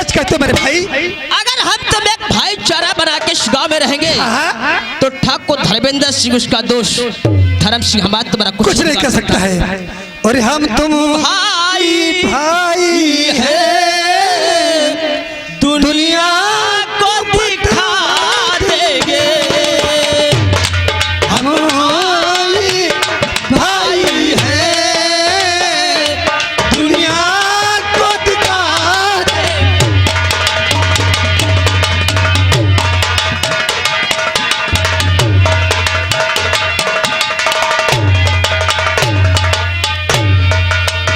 सच कहते मेरे भाई। अगर हम तुम एक भाईचारा बना के इस गाँव में रहेंगे तो ठाकुर धर्मेंद्र सिंह उसका दोष धर्म सिंह हमारा तुम्हारा कुछ नहीं कर सकता है। और हम तुम भाई भाई है दुनिया को दिखा देंगे। हम भाई है दुनिया को दिखा देंगे।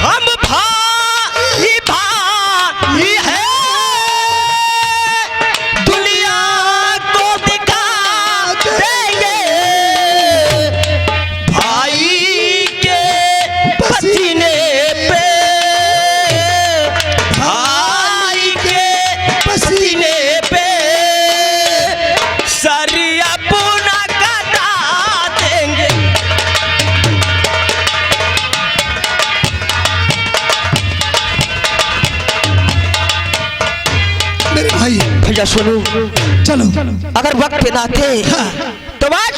हम भाई भाई है दुनिया को दिखा देंगे। भाई के पसीने पे भाई के पसीने पे सर अपना कटा देंगे। मेरे भाई भैया सुनो, चलो। अगर वक्त पे ना थे तो आज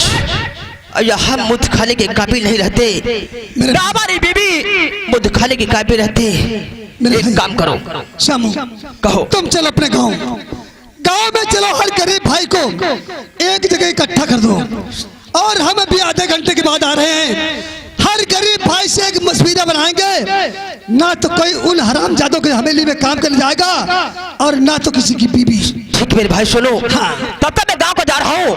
या हम मुद्द खाने के काबिल नहीं रहते, ना हमारी बीबी मुद्द खाने के काबिल रहते। मेरे एक भाई, काम करो, श्यामू कहो। तुम चलो अपने गांव। गांव में चलो, हर गरीब भाई को एक जगह इकट्ठा कर दो। और हम अभी आधे घंटे के बाद आ रहे हैं। हर गरीब भाई से एक मशवरा बनाएंगे, ना तो कोई उन हरामजादों के हवेली में काम करने जाएगा और ना तो किसी की बीबी। ठीक मेरे भाई सुनो, तब तक मैं गांव को जा रहा हूँ।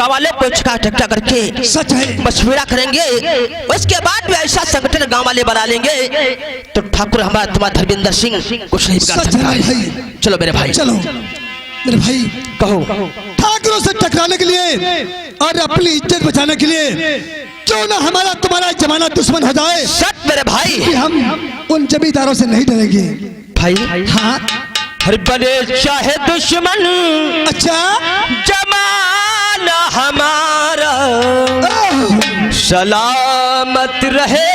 वाले को इकट्ठा करके सच है मशवरा करेंगे। उसके बाद में ऐसा संगठन गांव वाले बना लेंगे तो ठाकुर हमारा तुम्हारा धर्मेंद्र सिंह कुछ नहीं बिगाड़ सकता है। चलो मेरे भाई, चलो मेरे भाई, कहो। ठाकुरों से टकराने के लिए और अपनी इज्जत बचाने के लिए क्यों ना हमारा तुम्हारा जमाना दुश्मन हो जाए। सच मेरे भाई, कि हम उन जमींदारों से नहीं डरेंगे भाई। हाँ, हर बने चाहे दुश्मन, अच्छा जमाना हमारा सलामत रहे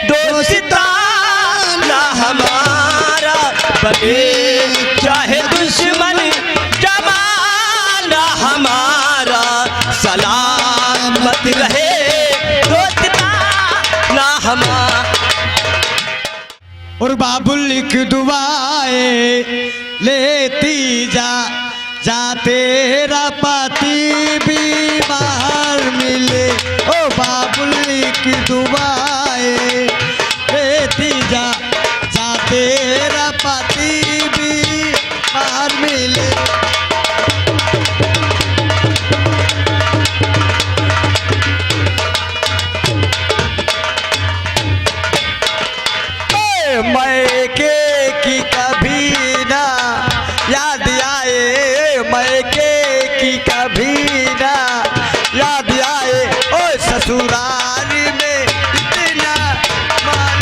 दोस्ताना हमारा। बने चाहे दुश्मन, जमाना हमारा सलामत रहे दोस्ताना हमारा। और बाबुल लिख दुआए लेती जा जा तेरा पति बीमार मिले। ओ बाबुल लिख दुआए लेती जा जा तेरा पति बीमार मिले। मैके की कभी ना याद आए, मैके की कभी ना याद आए। ओ ससुराल में इतना मान।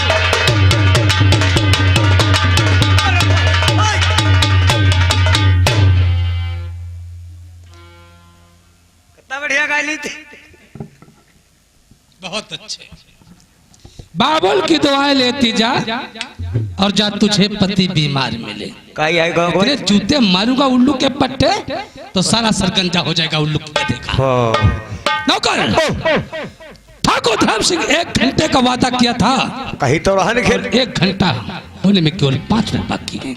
कितना बढ़िया गाली थी। बहुत अच्छे। बाबुल की दुआएं लेती जा और जा तुझे पति बीमार मिले। तेरे जूते मारूंगा उल्लू के पट्टे तो सारा सरगंजा हो जाएगा उल्लू के देखा। नौकर ठाकुर धर्म सिंह 1 घंटे का वादा किया था, कहीं तो रहन खेल 1 घंटा होने में केवल 5 मिनट बाकी है।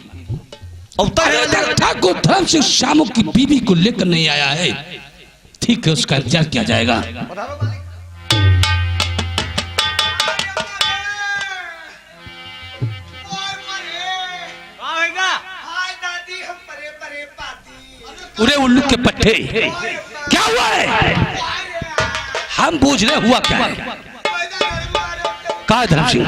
अरे तक ठाकुर धर्म सिंह श्यामू की बीवी को लेकर नहीं आया है। ठीक है, उसका इंतजार किया जाएगा। पूरे उल्लू के पट्टे क्या हुआ है? हम पूछ रहे हुआ क्या है? कहा धर्म सिंह?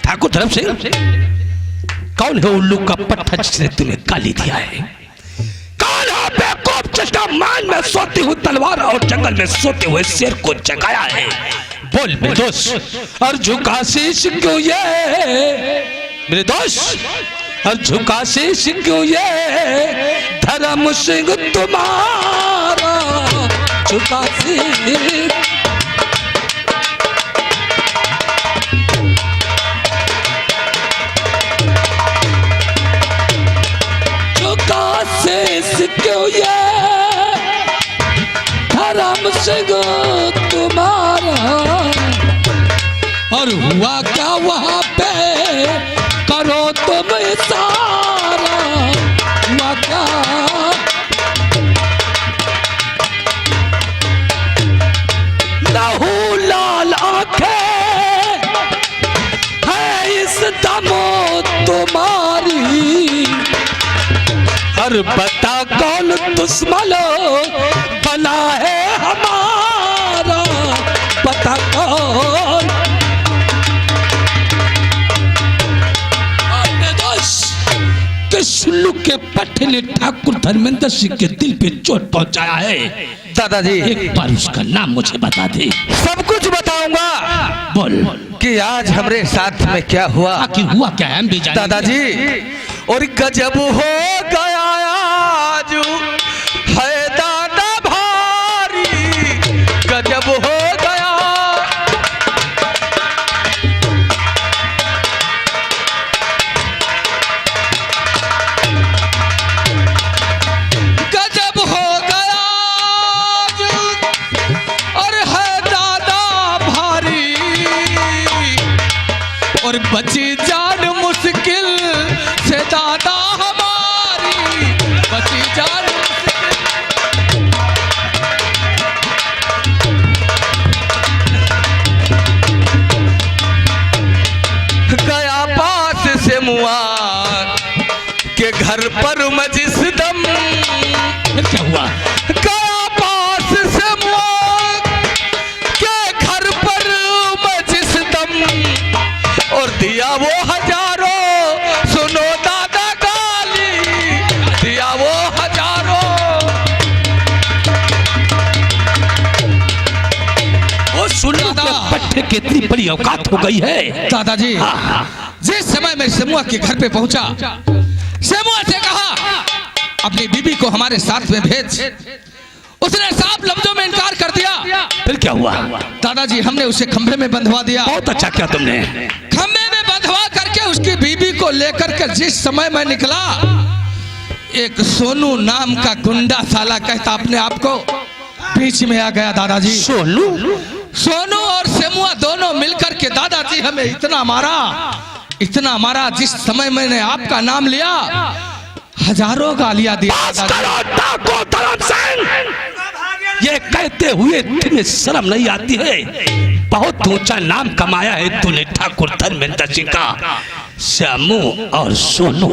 ठाकुर धर्म सिंह कौन है उल्लू का पट्टा जिसने तुम्हें गाली दिया है? कौन है बेवकूफ जिसने मान में सोती हुई तलवार और जंगल में सोते हुए शेर को जगाया है? बोल मेरे दोस्त, और झुका शीश क्यों ये मेरे दोस्त, और झुका शीश क्यों ये धर्म सिंह तुम्हारा झुका शीश। ये धर्म सिंह तुम्हारा। और हुआ क्या वहां पे, करो तुम इशारा, हुआ क्या? लहू लाल आंखें है इस दमो तुम्हारी। और बता कौन दुश्मन बना है हमारा, बता कौन? शुल्लू के पट्टे ने ठाकुर धर्मेंद्र सिंह के दिल पे चोट पहुंचाया है। दादाजी एक बार उसका नाम मुझे बता दे। सब कुछ बताऊंगा। बोल कि आज हमारे साथ में क्या हुआ। आखिर हुआ क्या है, हम भी जानेंगे। दादाजी और गजब हो गया आज है दादा भारी, गजब हो गया। गजब हो गया आज और है दादा भारी, और बची जान मुश्किल से दादा हमारी, बची जान मुश्किल। गया पास से मुआ के घर पर मैं जिस दम, क्या हुआ? गया पास से मुआ के घर पर मैं जिस दम, और दिया वो हजारों, सुनो दादा गाली, दिया वो हजारों। वो सुल्लू के पट्टे की इतनी बड़ी औकात हो गई है। दादाजी जिस समय मैं सेमुआ के घर पे पहुंचा, सेमुआ से कहा अपनी बीबी को हमारे साथ में भेज। उसने साफ लफ्जों में इनकार कर दिया। फिर क्या हुआ? दादाजी हमने उसे खंभे में बंधवा दिया। बहुत अच्छा किया तुमने। खंभे में बंधवा करके उसकी बीबी को लेकर के जिस समय मैं निकला, एक सोनू नाम का गुंडा साला कहता अपने आप को बीच में आ गया। दादाजी सोनू? सोनू और सेमुआ दोनों मिलकर के दादाजी हमें इतना मारा, इतना मारा। जिस समय मैंने आपका नाम लिया, हजारों गालियां दिया। ये कहते हुए तुम्हें शर्म नहीं आती है? बहुत ऊंचा नाम कमाया है तूने ठाकुर धर्मेंद्र सिंह का। श्यामू और सोनू,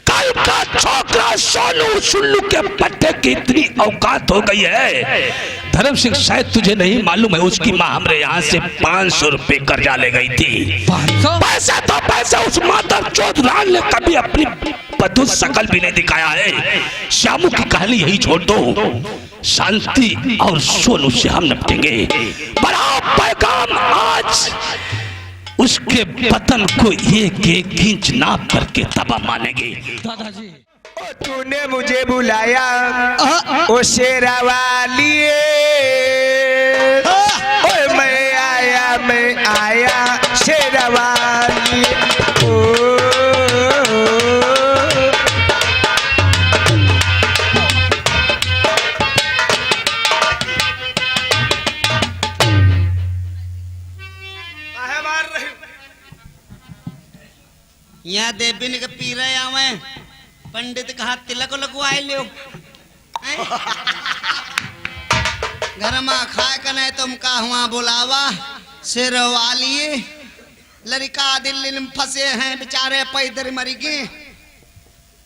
कल का छोकरा सोनू सुल्लू के पट्टे की इतनी औकात हो गई है। धर्म सिंह शायद तुझे नहीं मालूम है, उसकी माँ हमारे यहाँ से 500 रुपए कर्जा ले गई थी। 500? पैसा तो पैसा उस माता चौथ रान ने कभी अपनी बदू शकल भी नहीं दिखाया है। श्यामू की कहानी यही छोड़ दो, शांति और सोनू से हम निपटेंगे। बड़ा पैगाम आज उसके बदन को एक एक इंच नाप करके तबाह मानेंगे। दादाजी तूने मुझे बुलाया ओ शेरावाली, ओए मैं आया शेरावाली। यहाँ देवी ने पी रहे आवे, पंडित कहा तिलक लगवाए लियो। घर में खाए का नहीं तुम का हुआ बुलावा शेरवाली। लड़का दिल्ली में फंसे हैं बेचारे, पैदर मरी गए।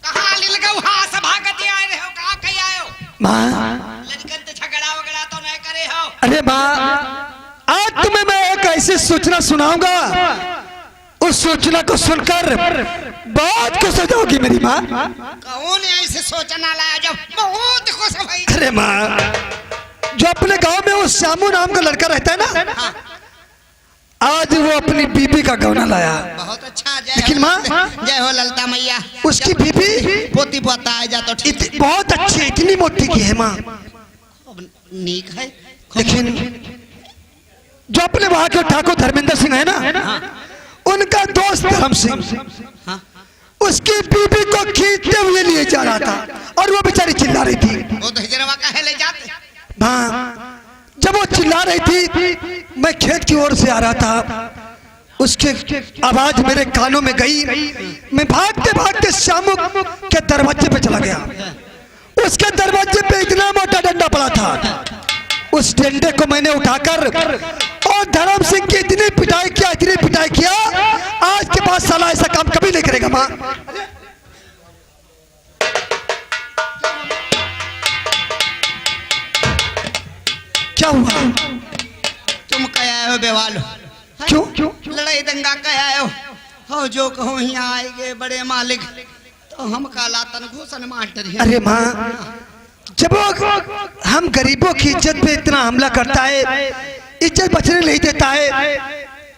कहाँ लिलगा वहाँ सभा गति आए रहे हो, कहाँ कहीं आए हो? माँ, लड़कन तो झगड़ा वगड़ा तो नहीं करे हो? अरे माँ, आज तुम्हें मैं एक ऐसी सूचना सुनाऊंगा, उस सूचना को सुनकर बहुत खुश हो जाओगी मेरी माँ। कौन ऐसे सोचना लाया जब बहुत खुश हो भाई? अरे माँ, जो अपने गांव में वो श्यामू नाम का लड़का रहता है ना, हाँ, आज वो अपनी बीबी का गौना लाया। बहुत अच्छा। लेकिन माँ, जय हो ललता मैया। उसकी बीबी पोती पोता आ जा तो ठीक। बहुत अच्छी, इतनी मोटी की है माँ। नीक है। लेकिन जो अपने वहां के ठाकुर धर्मेंद्र सिंह है ना, उनका दोस्त धर्म सिंह, हाँ, उसकी बीबी को खींचते हुए लिए जा रहा था और वो बेचारी चिल्ला रही थी। वो तो हिजरवा कहे ले जाते। हाँ, जब वो चिल्ला रही थी मैं खेत की ओर से आ रहा था, उसके आवाज मेरे कानों में गई। मैं भागते भागते शामू के दरवाजे पे चला गया। उसके दरवाजे पे इतना मोटा डंडा पड़ा था, उस डंडे को मैंने उठाकर और धर्म सिंह की इतनी पिटाई किया, आज के बाद साला ऐसा काम कभी नहीं करेगा। माँ क्या हुआ? तुम कह आए हो बेवालो? क्यों? लड़ाई दंगा कह आए हो जो कहो यहाँ आएंगे बड़े मालिक तो हम काला तनखूसन मास्टर हैं। अरे माँ, जब हम गरीबों की इज्जत पे इतना हमला करता है, इज्जत बचने नहीं देता है,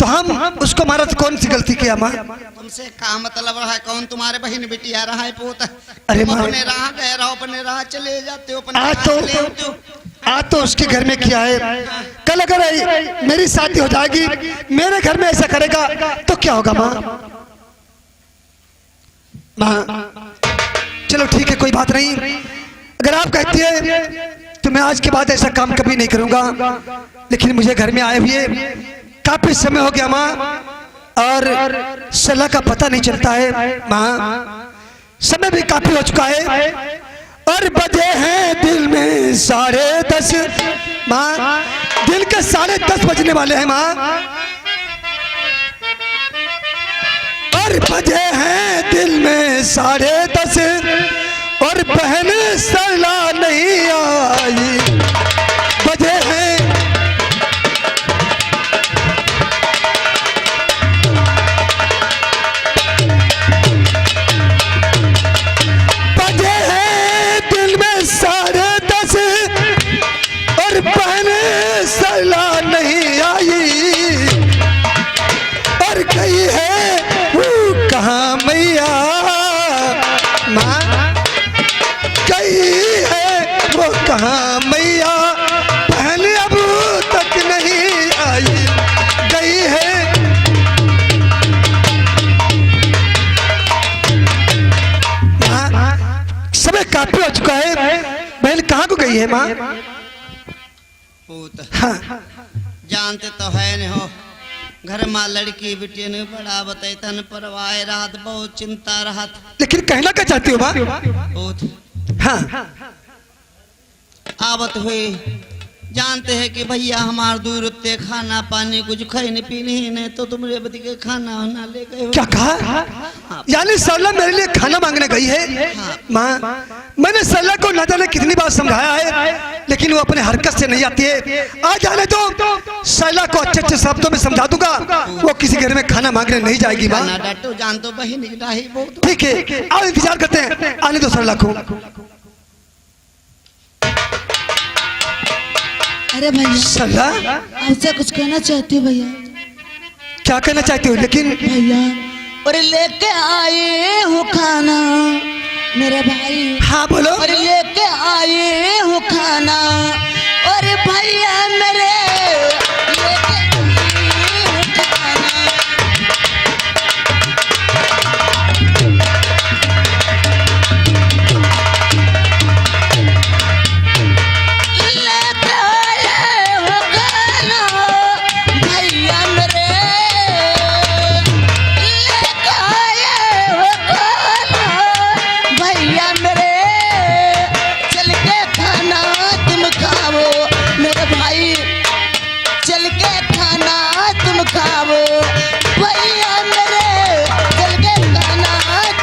तो हम उसको मारा तो कौन सी गलती किया माँ? तुमसे क्या मतलब रहा है? कौन तुम्हारे बहन बेटिया रहा है पोत? अरे तुम माँ, अपने राह गए रहो, अपने राह चले जाते हो, अपने आज राह चले होते हो। आज तो उसके घर में किया है, कल अगर मेरी शादी हो जाएगी, मेरे घर में ऐसा करेगा तो क्या होगा माँ? माँ चलो ठीक है, कोई बात नहीं। अगर आप कहती है तो मैं आज के बाद ऐसा काम कभी नहीं करूंगा, लेकिन मुझे घर में आए हुए काफी समय हो गया माँ, और सलाह का पता नहीं चलता है माँ। समय भी काफी हो चुका है और बजे हैं दिल में 10:30 माँ, दिल के 10:30 बजने वाले हैं माँ, और बजे हैं दिल में 10:30 और बहन सरला नहीं आई। बजे हैं दिल में 10:30 और बहन सरला नहीं आई, और गई है वो कहाँ मैया माँ, गई है वो कहाँ मैया, बहन अब तक नहीं आई, गई है। समय काफी हो चुका है, बहन कहाँ को गई है माँ? पूत हाँ, जानते तो है नहीं हो, घर में लड़की बेटी ने बड़ा बतैतन परवाह रात बहुत चिंता रहा। लेकिन कहना क्या चाहती हो माँ? पूत हाँ, आवत हुए जानते हैं कि भैया हमार दूर उतने खाना पानी कुछ खाने पीने ही नहीं, तो तुमरे बदी के खाना वाना ले गए हो। क्या कहा? यानी सरला मेरे लिए खाना मांगने गई है माँ? मैंने सरला को न जाने कितनी बार समझाया है, लेकिन वो अपने हरकत से नहीं आती है। आ जाने तो सरला को अच्छे अच्छे शब्दों में समझा दूंगा, वो किसी घर में खाना मांगने नहीं जाएगी माँ। ना डांटो, जान तो बहन ही बहुत। ठीक है, आओ इंतजार करते हैं, आने दो सरला को। अरे भैया, सरला आपसे कुछ कहना चाहती हूँ भैया। क्या कहना चाहती हो? लेकिन भैया, और लेके आए हो खाना मेरे भाई। हाँ बोलो। और लेके आए हो खाना, और भैया मेरे लेके आए हो खाना। लेके आए हो खाना, भैया मेरे लेके आए हो खाना, भैया मेरे चल के खाना तुम खाओ मेरे भाई, चल के खाना तुम खाओ भैया मेरे, चल के खाना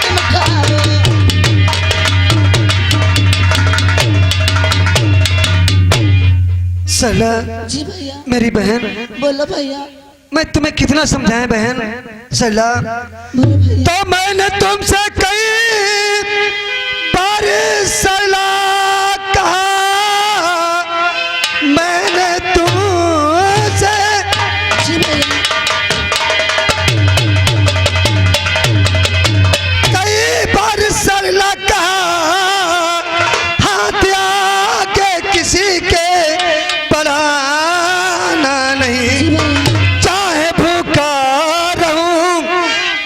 तुम खाओ। सरला जी भैया। मेरी बहन, बोलो भैया। मैं तुम्हें कितना समझाया बहन? सरला बोलो भैया। तो मैंने तुमसे कई बार सरला कहा, मैंने तुमसे जी भैया। कई बार सरला कहा, हाथ आगे किसी के बढ़ाना नहीं, जी भैया। चाहे भूखा रहूं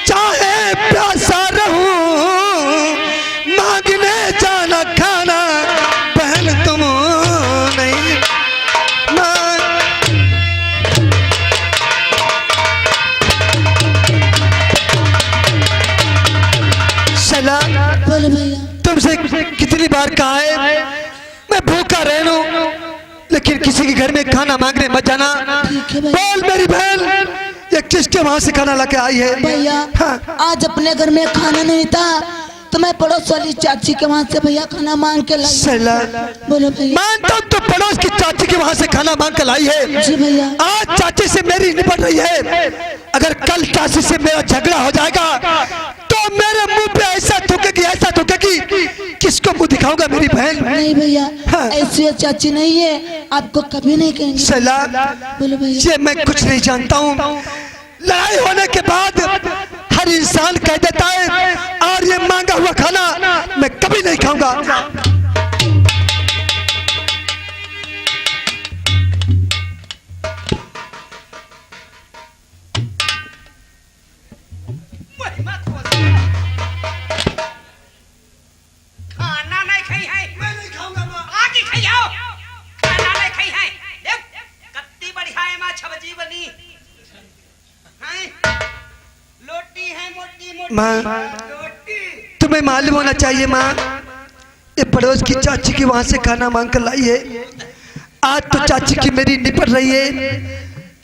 चाहे प्यासा रहूं, मैं भूखा रह लूं, लेकिन किसी के घर में खाना मांगने मत जाना। ठीक है भैया। बोल मेरी बहन, ये किसके वहां से खाना लाके आई है? भैया हाँ। आज अपने घर में खाना नहीं था तो मैं पड़ोस वाली चाची के वहाँ से भैया खाना मांग के लाई। सला, बोलो भैया। मानता हूं तो पड़ोस की चाची के वहां से खाना मांग के लाई है। जी भैया। आज चाची से मेरी निपट रही है, अगर कल चाची से मेरा झगड़ा हो जाएगा तो मेरे मुंह पे ऐसा थूकेगी, किसको मुंह दिखाऊंगा मेरी बहन? नहीं भैया, हाँ। ऐसी चाची नहीं है, आपको कभी नहीं कहेंगे। सला, बोलो भैया। ये मैं कुछ नहीं जानता हूँ। लड़ाई होने के बाद हर इंसान कह देता है, और ये मांगा हुआ खाना मैं कभी नहीं खाऊंगा। खाना नहीं खाई है, मैं नहीं खाऊंगा मां। आके खाई आओ, खाना नहीं खाई है। देख कितनी बढ़िया है मां, सब्जी बनी है, लोटी है मोटी मोटी मां, रोटी। तुम्हें मालूम होना चाहिए माँ, ये पड़ोस की चाची की वहां से खाना मांग कर लाई है। आज तो चाची की मेरी निपट रही है,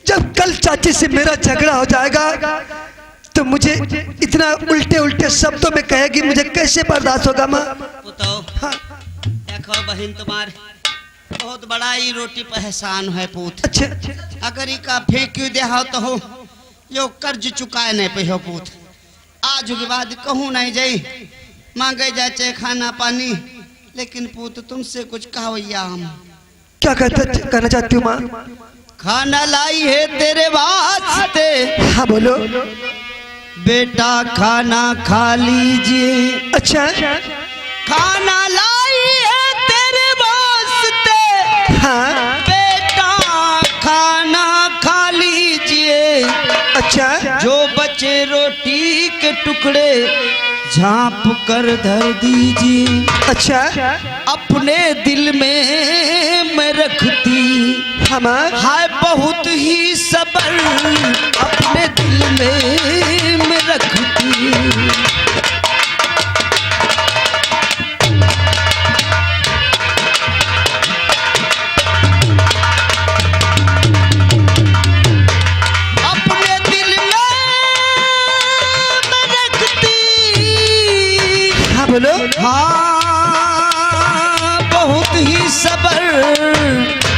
जब कल चाची से मेरा झगड़ा हो जाएगा तो मुझे इतना उल्टे उल्टे शब्दों में कहेगी, मुझे कैसे बर्दाश्त होगा माँ? पुतो, देखो बहन तुम्हारे बहुत बड़ा ही रोटी पर एहसान है पूत। अच्छा, अगर ई का फेंक क्यों दे हो तो हो यो कर्ज चुकाए नहीं पे हो पूत। आज के बाद कहूँ नहीं जाई, मांगे जाचे खाना पानी, लेकिन पूत तुमसे कुछ कहो या हम क्या कहना चाहती हूँ माँ? खाना लाई है तेरे वास्ते, हाँ बोलो। बेटा खाना खा लीजिए। अच्छा, खाना लाई है तेरे वास्ते, हाँ, बेटा खाना खा लीजिए। अच्छा, जो बचे रोटी के टुकड़े झांप कर धर दीजिए। अच्छा, अपने दिल में मैं रखती हाँ माँ, है बहुत ही सबर, अपने दिल में मैं रखती। अपने दिल में मैं रखती, हाँ बोलो। हाँ बहुत ही सबर।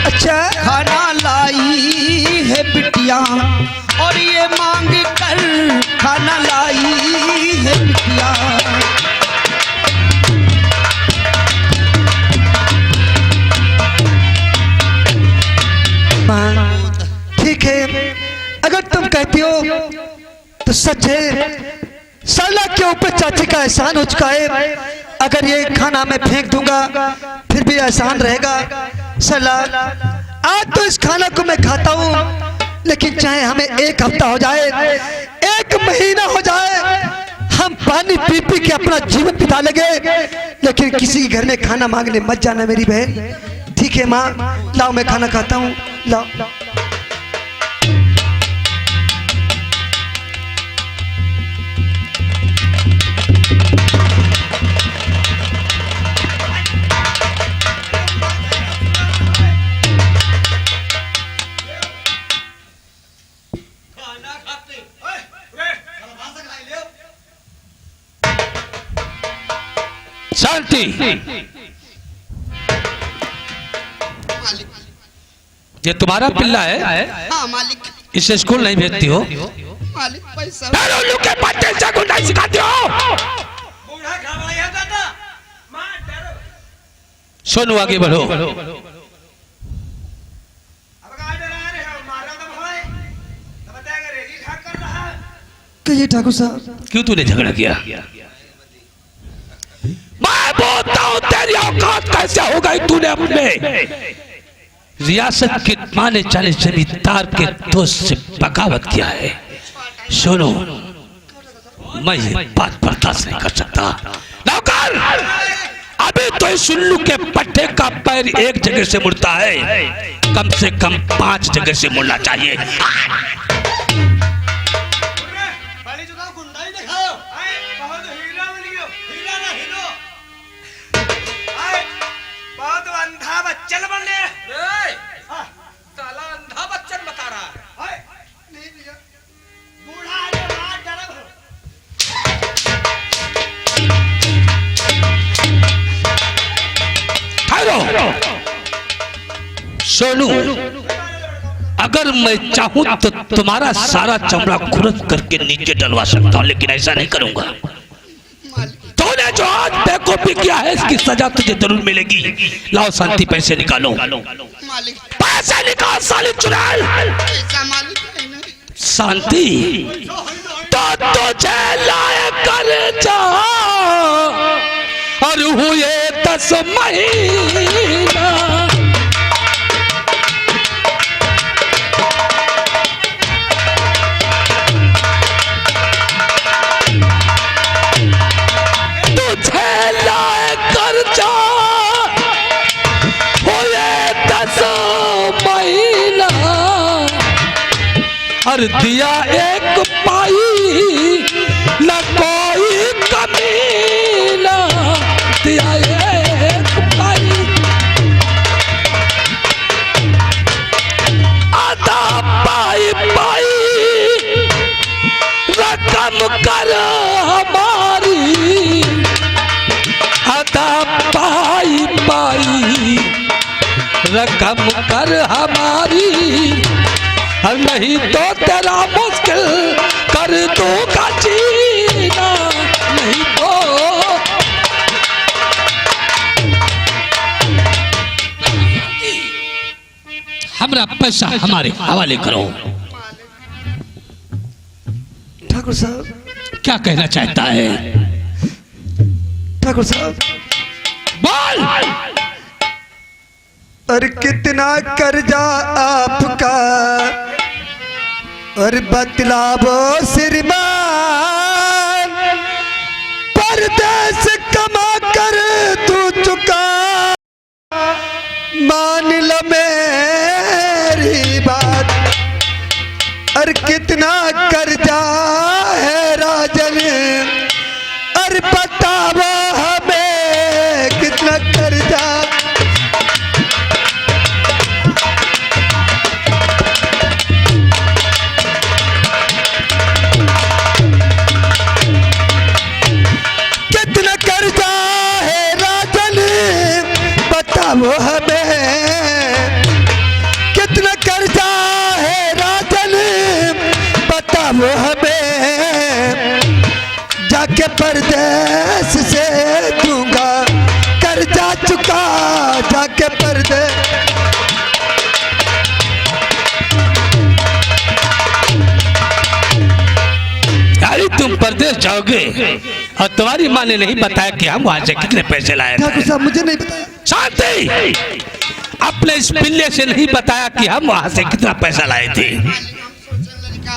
अच्छा, खाना लाई है बिटिया, और ये मांग कर खाना लाई है बिटिया। माँ, ठीक है, अगर तुम कहती हो तो सच है, साला के ऊपर चाची का एहसान हो चुका है। अगर ये खाना मैं फेंक दूंगा फिर भी एहसान रहेगा। साला, आज तो इस खाना को मैं खाता हूँ, लेकिन चाहे हमें एक हफ्ता हो जाए, एक महीना हो जाए, हम पानी पी पी के अपना जीवन बिता लेंगे, लेकिन किसी के घर में खाना मांगने मत जाना मेरी बहन। ठीक है माँ, लाओ मैं खाना खाता हूँ, लाओ। शांति। ये तुम्हारा पिल्ला है? हाँ मालिक। इसे स्कूल नहीं भेजती हो? मालिक पैसा उल्लू के बच्चे से गुंडाई सिखाती हो? सोनू आगे बढ़ो। कहिए ठाकुर साहब। क्यों तूने झगड़ा किया? मैं बोलता हूं तेरी औकात कैसे हो गई? तूने अपने रियासत के माने चाले जमींदार के दोस्त से बगावत किया है। सुनो, मैं ये बात बर्दाश्त नहीं कर सकता। नौकर, अभी तो इस उल्लू के पट्टे का पैर एक जगह से मुड़ता है, कम से कम 5 जगह से मुड़ना चाहिए। बहुत अंधा सोनू, अगर मैं चाहूं तो तुम्हारा सारा चमड़ा खुरद करके नीचे डलवा सकता हूं, लेकिन ऐसा नहीं करूंगा। तूने जो आज बेवकूफी किया है इसकी सजा तुझे जरूर मिलेगी। लाओ शांति, पैसे निकालो। मालिक पैसे निकाल साले चुड़ैल। पैसा मालिक है ना। शांति तो तुझे लाए कर जा और हुए 10 महीना। और दिया एक पाई न कोई कमी, न दिया एक पाई। आधा पाई पाई रकम कर हमारी, आधा पाई पाई रकम कर हमारी, और नहीं तो तेरा मुश्किल कर दूंगा जीना। नहीं तो हमारा पैसा हमारे हवाले करो। ठाकुर साहब, क्या कहना चाहता है? ठाकुर साहब, बोल। और कितना कर्जा आपका और बतलावो श्रीमान, परदेस कमा कर तू चुका, मान लो मेरी बात। और कितना कर्जा है राजन, और बताओ हमें कितना कर्जा। वो हमें कितना कर्जा है राजन, बताओ हमें। जाके परदेस से दूंगा कर्जा चुका, जाके परदेस। यानी तुम परदेश जाओगे और तुम्हारी माँ ने नहीं बताया कि हम वहां से कितने पैसे लाए थे? ठाकुर साहब, मुझे नहीं बताया। शांति, अपने इस पिल्ले से नहीं बताया कि हम वहां से कितना पैसा लाए थे?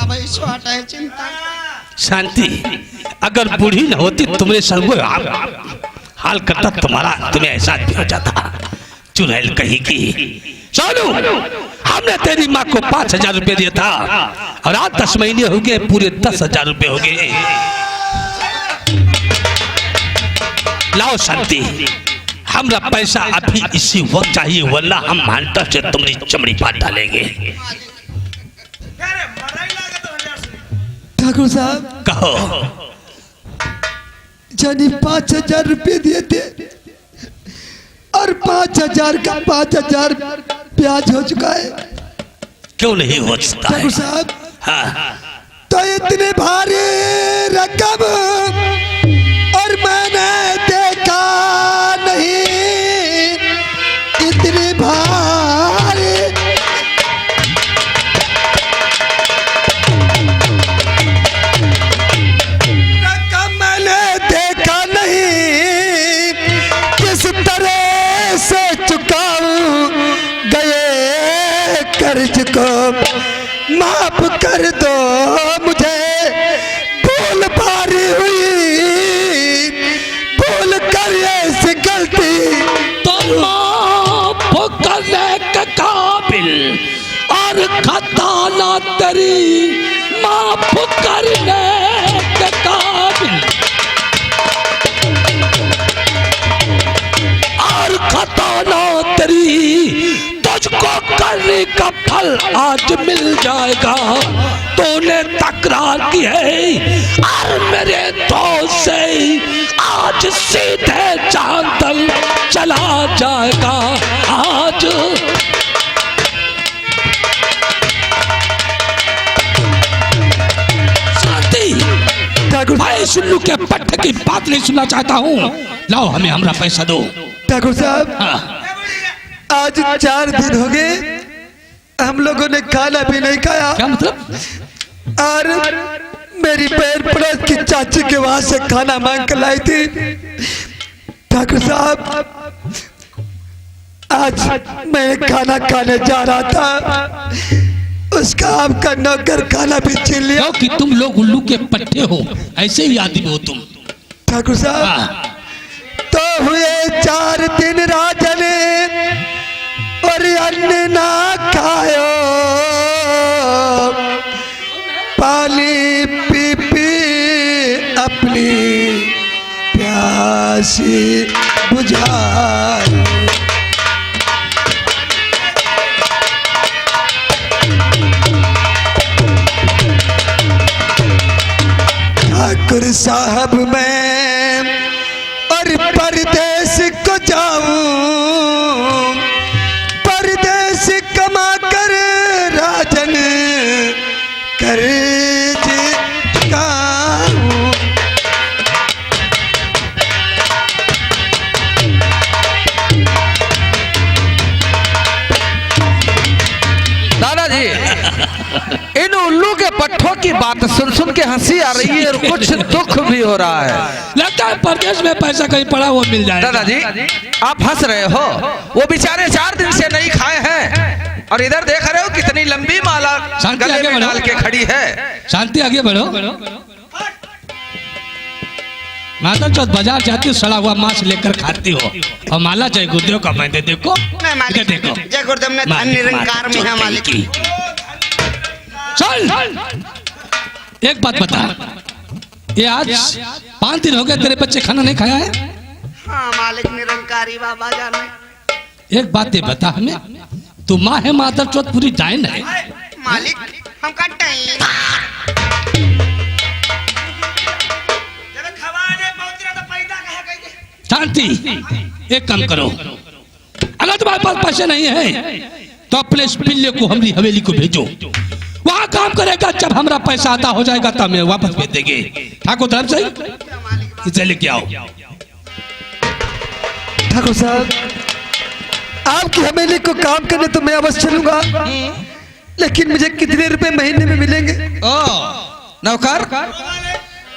भाई छोटा है, चिंता। शांति, अगर बूढ़ी न होती तुम्हारे संग हाल करता तुम्हारा, तुम्हें एहसास भी हो जाता। चुड़ैल कहीं की। सोनू, हमने तेरी माँ को 5,000 रुपये दिया था और आज 10 महीने हो गए, पूरे 10,000 रुपये हो गए। लाओ शांति, हमरा पैसा अभी इसी वक्त चाहिए, वरना हम मानता से तुम्हारी चमड़ी फाड़ डालेंगे। ठाकुर साहब, कहो। जानी 5,000 रुपये दिए थे और 5,000 का 5,000 ब्याज हो चुका है। क्यों नहीं हो सकता है? ठाकुर साहब, हाँ। तो इतनी भारी रकम और मैंने देखा नहीं, इतनी भारी रकम मैंने देखा नहीं। किस तरह से चुकाऊं गए कर्ज को, माफ कर दो मुझे, भूल भारी हुई, भूल कर ऐसी गलती। तो माफ करने के काबिल और खता ना तेरी, माफ करने के काबिल और खता ना तेरी, तुझको करने का का फल आज मिल जाएगा। तूने तकरार की है और मेरे दोस्त से आज सीधे चांदल चला जाएगा। आज ठाकुर भाई सुल्लू के पट्टे की बात नहीं सुनना चाहता हूँ। लाओ हमें हमारा पैसा दो। ठाकुर साहब, हाँ। आज 4 दिन हो गए हम लोगों ने खाना भी नहीं खाया। क्या मतलब? और मेरी बहन पड़ोस की चाची के वहां से खाना मांग कर लाई थी। ठाकुर साहब, आज मैं खाना खाने जा रहा था, उसका आपका नौकर खाना भी छीन लिया। कि तुम लोग उल्लू के पट्टे हो, ऐसे ही आदमी हो तुम। ठाकुर साहब, हाँ। तो हुए 4 दिन राजन और अन्न ना खायो, पानी पी पी अपनी प्यासी बुझाओ। ठाकुर साहब मैं और परदेश को जाऊं, परदेश कमा कर राजन कर्ज चुकाऊं। दादाजी, इन उल्लू के पट्टों की बात सुन सुन के हंसी आ रही है और कुछ दुख भी हो रहा है। लगता है परदेश में पैसा कहीं पड़ा वो मिल जाएगा। दादाजी, आप हंस रहे हो, वो बेचारे 4 दिन से नहीं खाए हैं और इधर देख रहे हो कितनी लंबी माला शांति गले आगे में बढ़ो। डाल के खड़ी है। शांति, आगे बढ़ो। माता चौथ बाजार जाती हो, सड़ा हुआ मांस लेकर खाती हो और माला चाहे गुर्दे का मैं देखो। नहीं मालिक, इधर देखो। जय गुरुदेव ने धन निरंकार में है मालिक। चल, एक बात बता, ये आज 5 दिन हो गए तेरे बच्चे खाना नहीं खाया है? हाँ मालिक, निरंकारी बाबा जाने। एक बात ये बता हमें, तू माँ है माता चौथ पूरी डायन है? मालिक हम कट शांति, एक काम करो, अगर तुम्हारे पास पैसे नहीं है तो अपने इस पिल्ले को हमारी हवेली को भेजो, वहां काम करेगा। जब हमारा पैसा आता हो जाएगा तब हमें वापस भेज देंगे। ठाकुर धर्म से इसे लेके आओ। ठाकुर साहब, आपकी हवेली को काम करने तो मैं अवश्य चलूंगा, लेकिन मुझे कितने रुपए महीने में मिलेंगे? ओ नौकर,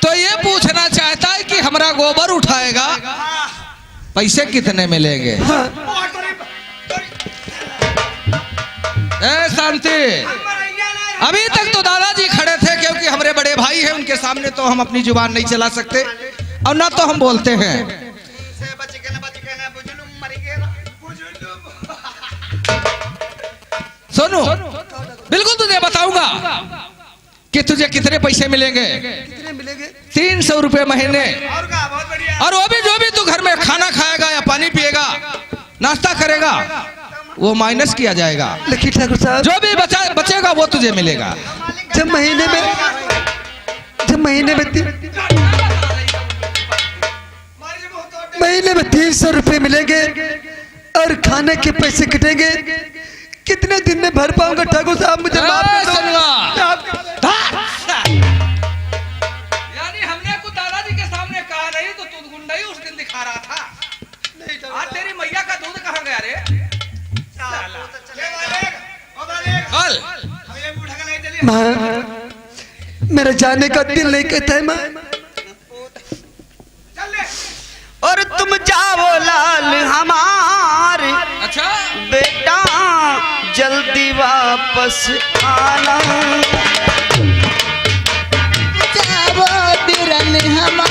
तो ये पूछना चाहता है कि हमारा गोबर उठाएगा, पैसे कितने मिलेंगे? हाँ। ए शांति, अभी तक तो दादाजी खड़े थे क्योंकि हमारे बड़े भाई हैं, उनके सामने तो हम अपनी जुबान नहीं चला सकते और ना तो हम बोलते हैं। सोनू, बिल्कुल तुझे बताऊंगा कि तुझे कितने पैसे मिलेंगे। 300 रुपए महीने, और वो भी जो भी तू घर में खाना खाएगा या पानी पिएगा, नाश्ता करेगा, वो माइनस किया जाएगा। लेकिन ठाकुर साहब, जो भी बचेगा वो तुझे मिलेगा। जब महीने में 300 रुपए मिलेंगे और खाने के पैसे कटेंगे, कितने दिन में भर पाऊंगा? ठाकुर साहब मुझे माफ कर दो। यानी हमने कुछ दादाजी के सामने कहा नहीं तो तू गुंडा ही उस दिन दिखा रहा था। आज तेरी मैया का दूध कहाँ गया रे? माँ, मेरा जाने का दिल नहीं कहता है माँ। और तुम जाओ लाल हमारे, अच्छा बेटा जल्दी वापस आना। जाओ बिरन हमारे,